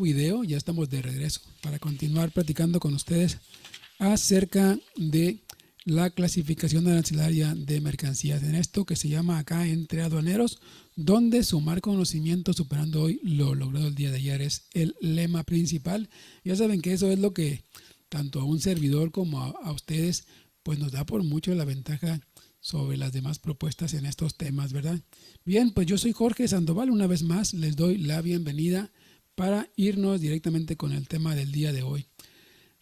nuevo video, ya estamos de regreso para continuar platicando con ustedes acerca de la clasificación arancelaria de mercancías, en esto que se llama acá entre aduaneros, donde sumar conocimiento superando hoy lo logrado el día de ayer es el lema principal. Ya saben que eso es lo que tanto a un servidor como a ustedes pues nos da por mucho la ventaja sobre las demás propuestas en estos temas, ¿verdad? Bien, pues yo soy Jorge Sandoval, una vez más les doy la bienvenida para irnos directamente con el tema del día de hoy.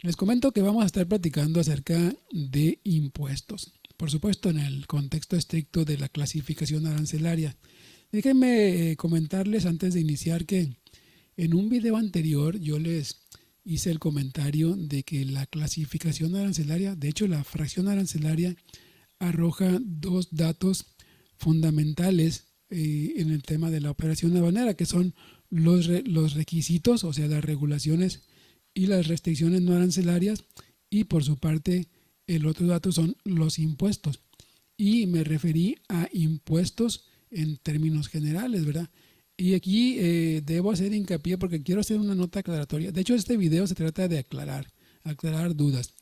Les comento que vamos a estar platicando acerca de impuestos, por supuesto en el contexto estricto de la clasificación arancelaria. Déjenme comentarles antes de iniciar que en un video anterior yo les hice el comentario de que la clasificación arancelaria, de hecho la fracción arancelaria, arroja dos datos fundamentales en el tema de la operación aduanera, que son los requisitos, o sea, las regulaciones y las restricciones no arancelarias, y por su parte el otro dato son los impuestos. Y me referí a impuestos en términos generales, ¿verdad? Y aquí debo hacer hincapié porque quiero hacer una nota aclaratoria. De hecho, este video se trata de aclarar dudas.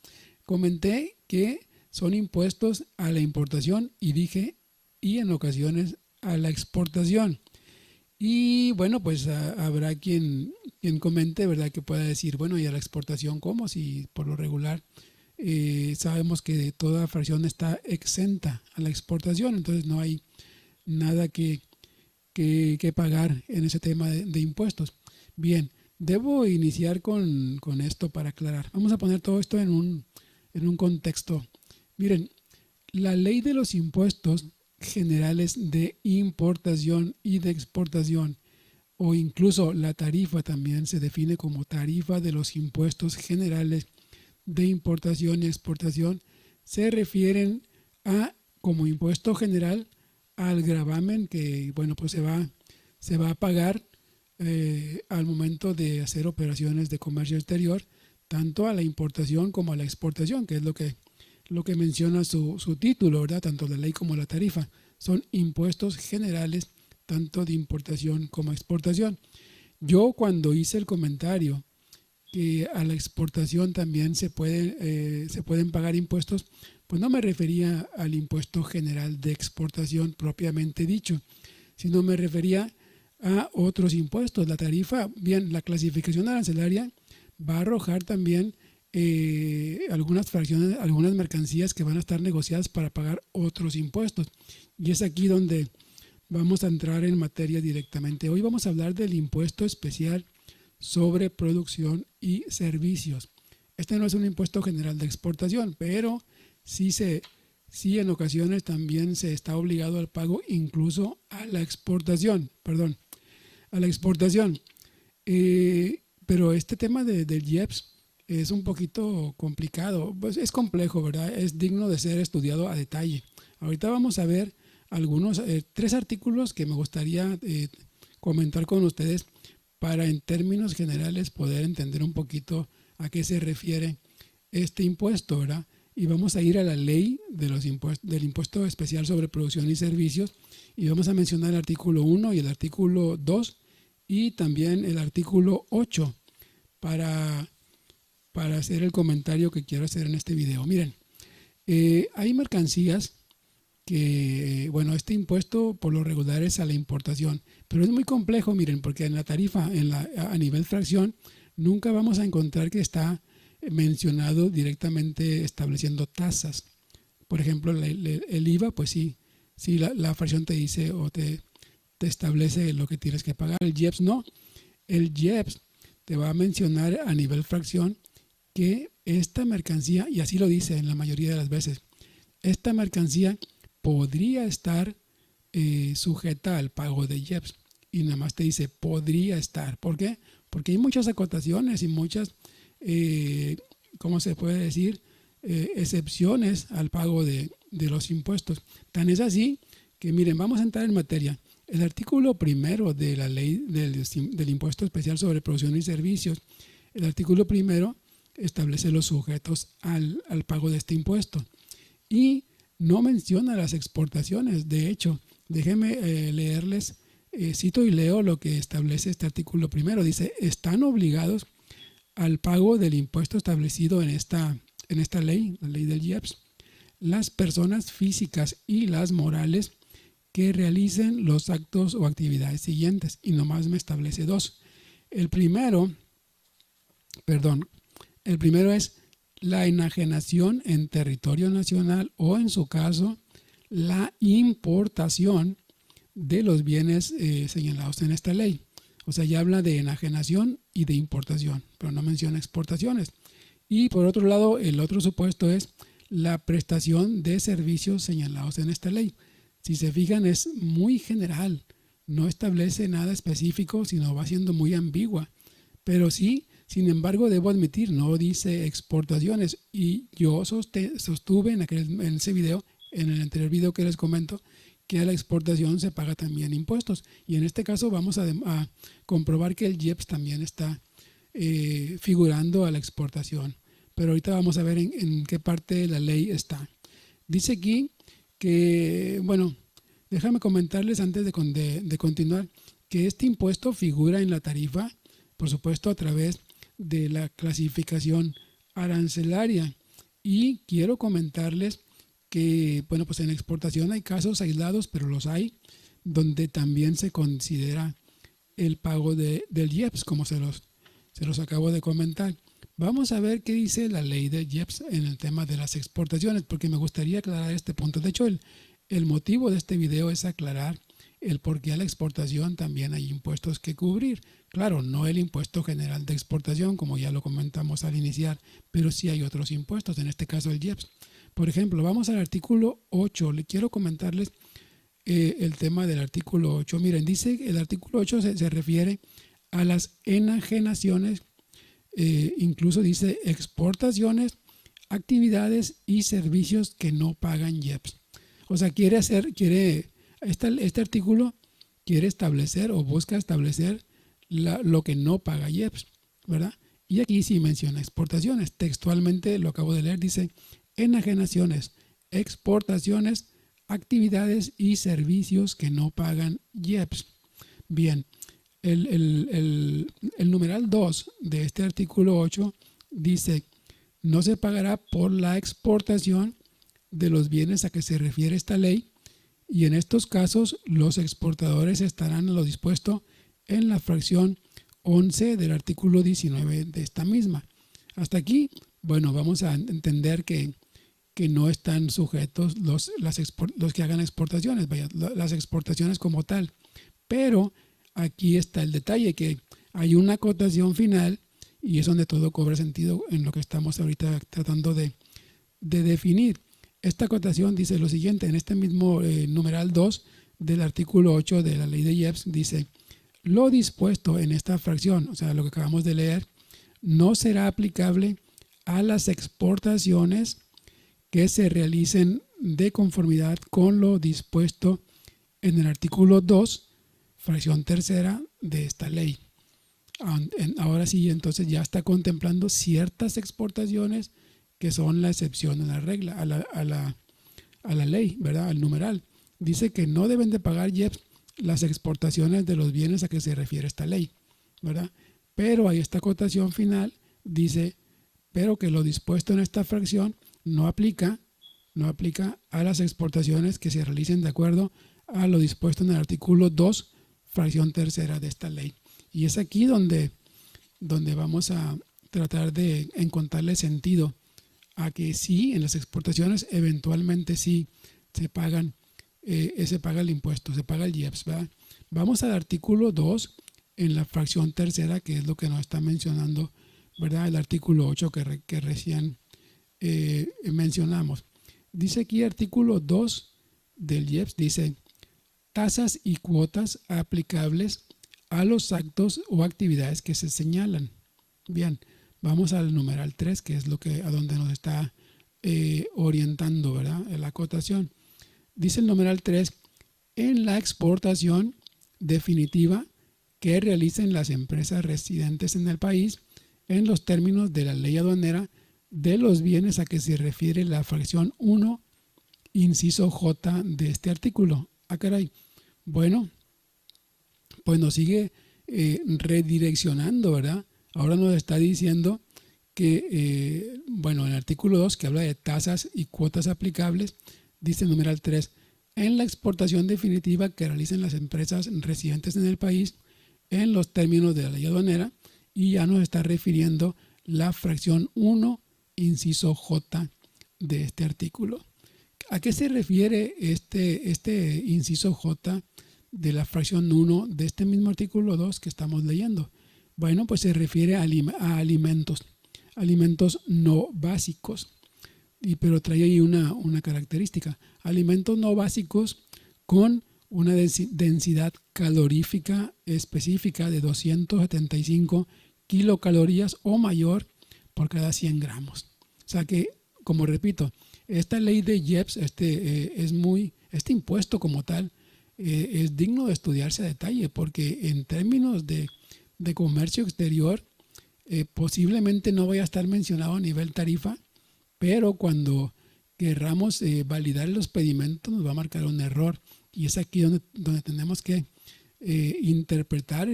Comenté que son impuestos a la importación y dije, y en ocasiones a la exportación. Y bueno, pues habrá quien comente, ¿verdad? Que pueda decir, bueno, ¿y a la exportación cómo? Si por lo regular sabemos que toda fracción está exenta a la exportación, entonces no hay nada que pagar en ese tema de impuestos. Bien, debo iniciar con esto para aclarar. Vamos a poner todo esto en un contexto. Miren, la ley de los impuestos generales de importación y de exportación, o incluso la tarifa también se define como tarifa de los impuestos generales de importación y exportación, se refieren a como impuesto general al gravamen que bueno pues se va a pagar al momento de hacer operaciones de comercio exterior, tanto a la importación como a la exportación, que es lo que menciona su título, ¿verdad? Tanto la ley como la tarifa son impuestos generales tanto de importación como exportación. Yo cuando hice el comentario que a la exportación también se pueden pagar impuestos, pues no me refería al impuesto general de exportación propiamente dicho, sino me refería a otros impuestos. La tarifa, bien, la clasificación arancelaria va a arrojar también algunas fracciones, algunas mercancías que van a estar negociadas para pagar otros impuestos. Y es aquí donde vamos a entrar en materia directamente. Hoy vamos a hablar del impuesto especial sobre producción y servicios. Este no es un impuesto general de exportación, pero sí en ocasiones también se está obligado al pago incluso a la exportación, pero este tema del IEPS es un poquito complicado, pues es complejo, ¿verdad? Es digno de ser estudiado a detalle. Ahorita vamos a ver algunos, 3 artículos que me gustaría comentar con ustedes para en términos generales poder entender un poquito a qué se refiere este impuesto, ¿verdad? Y vamos a ir a la ley de los del impuesto especial sobre producción y servicios y vamos a mencionar el artículo 1 y el artículo 2 y también el artículo 8 para hacer el comentario que quiero hacer en este video. Miren, hay mercancías que, bueno, este impuesto por lo regular es a la importación, pero es muy complejo, miren, porque en la tarifa, a nivel fracción, nunca vamos a encontrar que está mencionado directamente estableciendo tasas. Por ejemplo, el IVA, pues sí, la fracción te dice o te establece lo que tienes que pagar. El IEPS no. El IEPS te va a mencionar a nivel fracción que esta mercancía, y así lo dice en la mayoría de las veces, esta mercancía podría estar sujeta al pago de IEPS y nada más te dice podría estar. ¿Por qué? Porque hay muchas acotaciones y muchas, ¿cómo se puede decir? Excepciones al pago de los impuestos. Tan es así que miren, vamos a entrar en materia. El artículo primero de la ley del impuesto especial sobre producción y servicios, el artículo primero establece los sujetos al pago de este impuesto y no menciona las exportaciones. De hecho, déjenme leerles Cito y leo lo que establece este artículo primero. Dice, están obligados al pago del impuesto establecido en esta ley, la ley del IEPS, las personas físicas y las morales que realicen los actos o actividades siguientes, y nomás me establece dos. El primero es la enajenación en territorio nacional o, en su caso, la importación de los bienes señalados en esta ley. O sea, ya habla de enajenación y de importación, pero no menciona exportaciones. Y por otro lado, el otro supuesto es la prestación de servicios señalados en esta ley. Si se fijan, es muy general, no establece nada específico, sino va siendo muy ambigua. Pero sí, sin embargo, debo admitir, no dice exportaciones. Y yo sostuve en ese video, en el anterior video que les comento, que a la exportación se paga también impuestos. Y en este caso vamos a comprobar que el IEPS también está figurando a la exportación. Pero ahorita vamos a ver en qué parte de la ley está. Dice aquí que, bueno, déjame comentarles antes de continuar, que este impuesto figura en la tarifa, por supuesto, a través de la clasificación arancelaria. Y quiero comentarles que, bueno, pues en exportación hay casos aislados, pero los hay, donde también se considera el pago del IEPS, como se los acabo de comentar. Vamos a ver qué dice la ley de IEPS en el tema de las exportaciones, porque me gustaría aclarar este punto. De hecho, el motivo de este video es aclarar el por qué a la exportación también hay impuestos que cubrir. Claro, no el impuesto general de exportación, como ya lo comentamos al iniciar, pero sí hay otros impuestos, en este caso el IEPS. Por ejemplo, vamos al artículo 8. Le quiero comentarles el tema del artículo 8. Miren, dice que el artículo 8 se refiere a las enajenaciones, incluso dice exportaciones, actividades y servicios que no pagan IEPS. O sea, este artículo quiere establecer o busca establecer lo que no paga IEPS, ¿verdad? Y aquí sí menciona exportaciones. Textualmente lo acabo de leer, dice enajenaciones, exportaciones, actividades y servicios que no pagan IEPS. Bien, el numeral 2 de este artículo 8 dice, no se pagará por la exportación de los bienes a que se refiere esta ley, y en estos casos los exportadores estarán a lo dispuesto en la fracción 11 del artículo 19 de esta misma. Hasta aquí, bueno, vamos a entender que no están sujetos los que hagan exportaciones, las exportaciones como tal. Pero aquí está el detalle, que hay una acotación final y es donde todo cobra sentido en lo que estamos ahorita tratando de definir. Esta acotación dice lo siguiente, en este mismo numeral 2 del artículo 8 de la ley de IEPS, dice, lo dispuesto en esta fracción, o sea, lo que acabamos de leer, no será aplicable a las exportaciones que se realicen de conformidad con lo dispuesto en el artículo 2, fracción tercera de esta ley. Ahora sí, entonces ya está contemplando ciertas exportaciones que son la excepción a la regla, a la ley, ¿verdad? Al numeral. Dice que no deben de pagar IEPS las exportaciones de los bienes a que se refiere esta ley, ¿verdad? Pero hay esta acotación final, dice, pero que lo dispuesto en esta fracción no aplica a las exportaciones que se realicen de acuerdo a lo dispuesto en el artículo 2, fracción tercera de esta ley. Y es aquí donde vamos a tratar de encontrarle sentido a que sí, en las exportaciones eventualmente sí se paga el impuesto, se paga el IEPS, ¿verdad? Vamos al artículo 2 en la fracción tercera, que es lo que nos está mencionando, ¿verdad? El artículo 8 que recién mencionamos. Dice aquí artículo 2 del IEPS, dice tasas y cuotas aplicables a los actos o actividades que se señalan. Bien, vamos al numeral 3, que es a donde nos está orientando, ¿verdad? La acotación. Dice el numeral 3, en la exportación definitiva que realicen las empresas residentes en el país en los términos de la ley aduanera de los bienes a que se refiere la fracción 1, inciso J de este artículo. Ah, caray. Bueno, pues nos sigue redireccionando, ¿verdad? Ahora nos está diciendo que, bueno, en el artículo 2, que habla de tasas y cuotas aplicables, dice el numeral 3, en la exportación definitiva que realicen las empresas residentes en el país en los términos de la ley aduanera, y ya nos está refiriendo la fracción 1, inciso J de este artículo. ¿A qué se refiere este inciso J de la fracción 1 de este mismo artículo 2 que estamos leyendo? Bueno, pues se refiere a alimentos no básicos, pero trae ahí una característica: alimentos no básicos con una densidad calorífica específica de 275 kilocalorías o mayor por cada 100 gramos. O sea que, como repito, esta ley de IEPS, este impuesto como tal, es digno de estudiarse a detalle, porque en términos de comercio exterior, posiblemente no vaya a estar mencionado a nivel tarifa, pero cuando querramos validar los pedimentos nos va a marcar un error, y es aquí donde tenemos que interpretar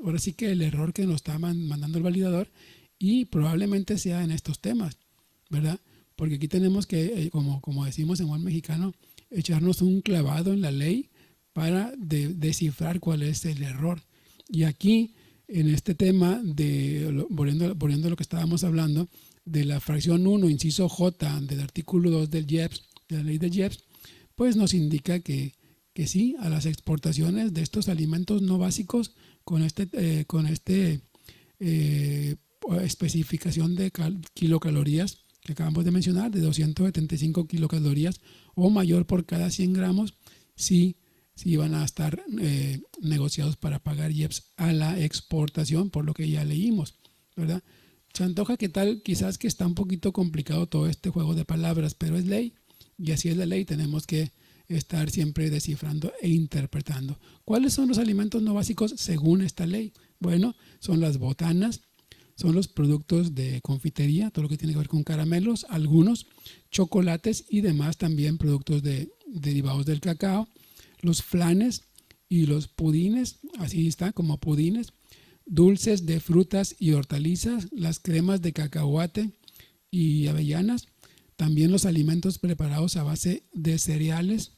ahora sí que el error que nos está mandando el validador, y probablemente sea en estos temas, ¿verdad? Porque aquí tenemos que, como decimos en buen mexicano, echarnos un clavado en la ley para descifrar cuál es el error. Y aquí, en este tema, volviendo a lo que estábamos hablando, de la fracción 1, inciso J del artículo 2 del IEPS, de la ley de IEPS, pues nos indica que sí, a las exportaciones de estos alimentos no básicos con especificación de kilocalorías que acabamos de mencionar, de 275 kilocalorías o mayor por cada 100 gramos, sí van a estar negociados para pagar IEPS a la exportación, por lo que ya leímos, ¿verdad? Se antoja que tal, quizás que está un poquito complicado todo este juego de palabras, pero es ley, y así es la ley. Tenemos que estar siempre descifrando e interpretando. ¿Cuáles son los alimentos no básicos según esta ley? Bueno, son las botanas, son los productos de confitería, todo lo que tiene que ver con caramelos, algunos chocolates y demás también productos derivados del cacao, los flanes y los pudines, así está, como pudines, dulces de frutas y hortalizas, las cremas de cacahuate y avellanas, también los alimentos preparados a base de cereales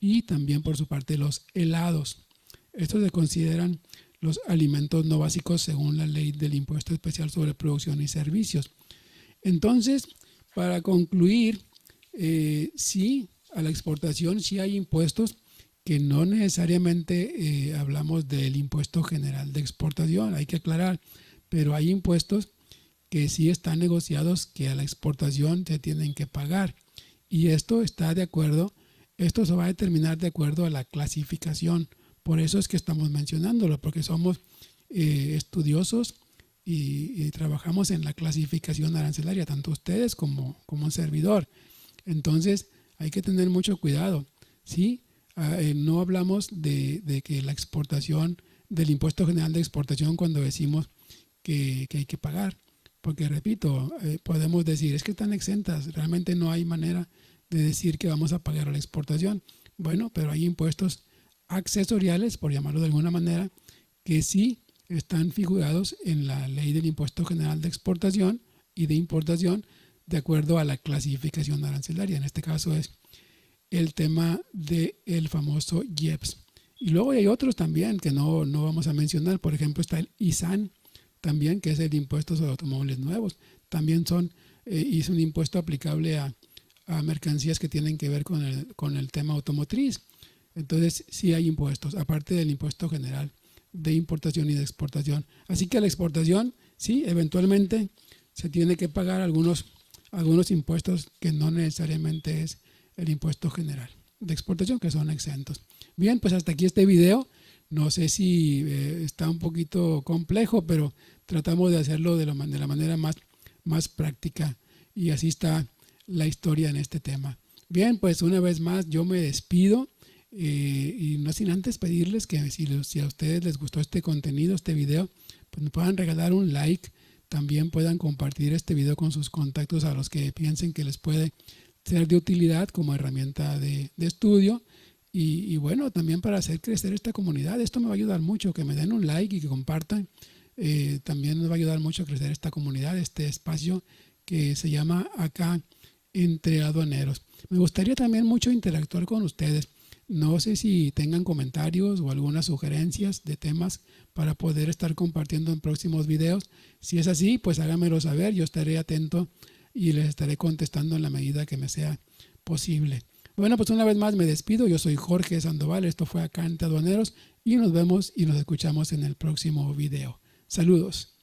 y también por su parte los helados. Estos se consideran los alimentos no básicos según la ley del impuesto especial sobre producción y servicios. Entonces, para concluir, sí, a la exportación sí hay impuestos que no necesariamente hablamos del impuesto general de exportación, hay que aclarar, pero hay impuestos que sí están negociados que a la exportación se tienen que pagar, y esto se va a determinar de acuerdo a la clasificación. Por eso es que estamos mencionándolo, porque somos estudiosos y trabajamos en la clasificación arancelaria, tanto ustedes como un servidor. Entonces hay que tener mucho cuidado, ¿sí? No hablamos de que la exportación, del impuesto general de exportación, cuando decimos que hay que pagar, porque repito, podemos decir, es que están exentas, realmente no hay manera de decir que vamos a pagar a la exportación. Bueno, pero hay impuestos accesoriales, por llamarlo de alguna manera, que sí están figurados en la ley del impuesto general de exportación y de importación de acuerdo a la clasificación arancelaria. En este caso es el tema del famoso IEPS. Y luego hay otros también que no vamos a mencionar. Por ejemplo, está el ISAN también, que es el impuesto sobre automóviles nuevos. También es un impuesto aplicable a mercancías que tienen que ver con el tema automotriz. Entonces sí hay impuestos, aparte del impuesto general de importación y de exportación. Así que a la exportación, sí, eventualmente se tiene que pagar algunos impuestos que no necesariamente es el impuesto general de exportación, que son exentos. Bien, pues hasta aquí este video. No sé si está un poquito complejo, pero tratamos de hacerlo de la manera más práctica, y así está la historia en este tema. Bien, pues una vez más yo me despido. Y no sin antes pedirles que si a ustedes les gustó este contenido, este video, pues me puedan regalar un like. También puedan compartir este video con sus contactos a los que piensen que les puede ser de utilidad como herramienta de estudio. y bueno, también para hacer crecer esta comunidad. Esto me va a ayudar mucho, que me den un like y que compartan. También nos va a ayudar mucho a crecer esta comunidad, este espacio que se llama acá Entre Aduaneros. Me gustaría también mucho interactuar con ustedes. No sé si tengan comentarios o algunas sugerencias de temas para poder estar compartiendo en próximos videos. Si es así, pues háganmelo saber. Yo estaré atento y les estaré contestando en la medida que me sea posible. Bueno, pues una vez más me despido. Yo soy Jorge Sandoval. Esto fue acá Entre Aduaneros y nos vemos y nos escuchamos en el próximo video. Saludos.